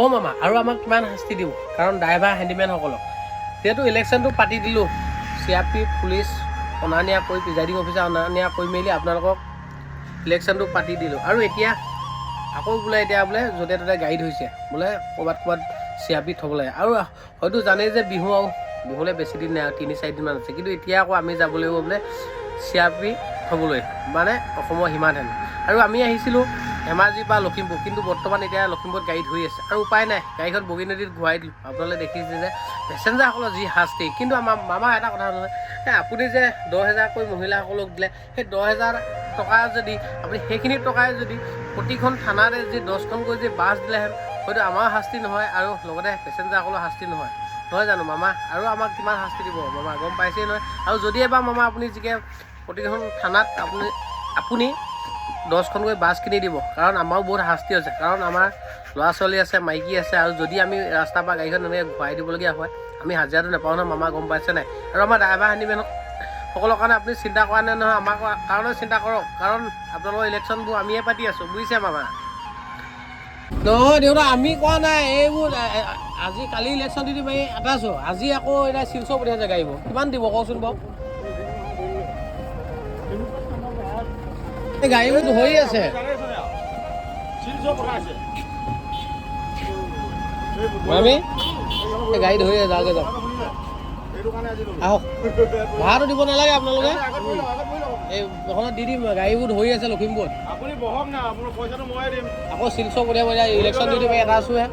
অ' মামা আৰু আমাক কিমান শাস্তি দিব, কাৰণ ড্ৰাইভাৰ হেণ্ডিমেনসকলক যিহেতু ইলেকশ্যনটো পাতি দিলোঁ, CRP পুলিচ অনা নিয়া কৰি প্ৰিজাইডিং অফিচাৰ অনা নিয়া কৰি মেলি আপোনালোকক ইলেকশ্যনটো পাতি দিলোঁ। আৰু এতিয়া আকৌ বোলে য'তে ত'তে গাড়ী ধৰিছে, বোলে ক'ৰবাত CRP থ'ব লাগে। আৰু হয়তো জানেই যে বিহুলৈ বেছি দিন নাই, 3-4 দিনমান আছে, কিন্তু এতিয়া আকৌ আমি যাব লাগিব বোলে CRP থ'বলৈ, মানে অসমৰ সীমাত। আৰু আমি আহিছিলোঁ ধেমাজিৰ পৰা লখিমপুৰ, কিন্তু বৰ্তমান এতিয়া লখিমপুৰত গাড়ী ধৰি আছে আৰু উপায় নাই, গাড়ীখন বগীনদীত ঘূৰাই দিলোঁ। আপোনালোকে দেখিছে যে পেচেঞ্জাৰসকলৰ যি শাস্তি। কিন্তু আমাৰ মামা এটা কথা নহয়, আপুনি যে 10,000কৈ মহিলাসকলক দিলে, সেই 10,000 টকা যদি আপুনি সেইখিনি টকাই যদি প্ৰতিখন থানাতে যদি 10খনকৈ যদি বাছ দিলেহেঁতেন, হয়তো আমাৰ শাস্তি নহয় আৰু লগতে পেচেঞ্জাৰসকলৰ শাস্তি নহয় জানো মামা? আৰু আমাক কিমান শাস্তি দিব মামা গম পাইছেই নহয়। আৰু যদি এবাৰ মামা আপুনি যিকে প্ৰতিখন থানাত আপুনি 10খনকৈ বাছ কিনি দিব, কাৰণ আমাৰো বহুত শাস্তি হৈছে, কাৰণ আমাৰ ল'ৰা ছোৱালী আছে, মাইকী আছে, আৰু যদি আমি ৰাস্তাৰ পৰা গাড়ীখন এনেকৈ ঘূৰাই দিবলগীয়া হয়, আমি হাজিৰাটো নাপাওঁ নহয় মামা, গম পাইছে নাই? আৰু আমাৰ ড্ৰাইভাৰ হেণ্ডিমেনসকলৰ কাৰণে আপুনি চিন্তা কৰা নাই নহয়, আমাৰ কাৰণে চিন্তা কৰক, কাৰণ আপোনালোকৰ ইলেকশ্যনবোৰ আমিয়ে পাতি আছোঁ, বুজিছে মামা? নহয় দেউতা, আমি কোৱা নাই এইবোৰ। কালি ইলেকশ্যন দি দিম, এটা আছোঁ, আজি আকৌ এতিয়া শিলচৰ পঠিয়াইছে গাড়ীবোৰ, কিমান দিব কওকচোন বাৰু? গাড়ীবোৰ ধৰি আছে, আমি গাড়ী ধৰি যাওঁগে যাওক, আহক। ভাড়াটো দিব নালাগে আপোনালোকে, এই এখনত দি দিম, গাড়ীবোৰ ধৰি আছে লখিমপুৰত। আকৌ শিলচৰ পঠিয়াব, ইলেকশ্যন দি দিম, এটা আছোঁহে।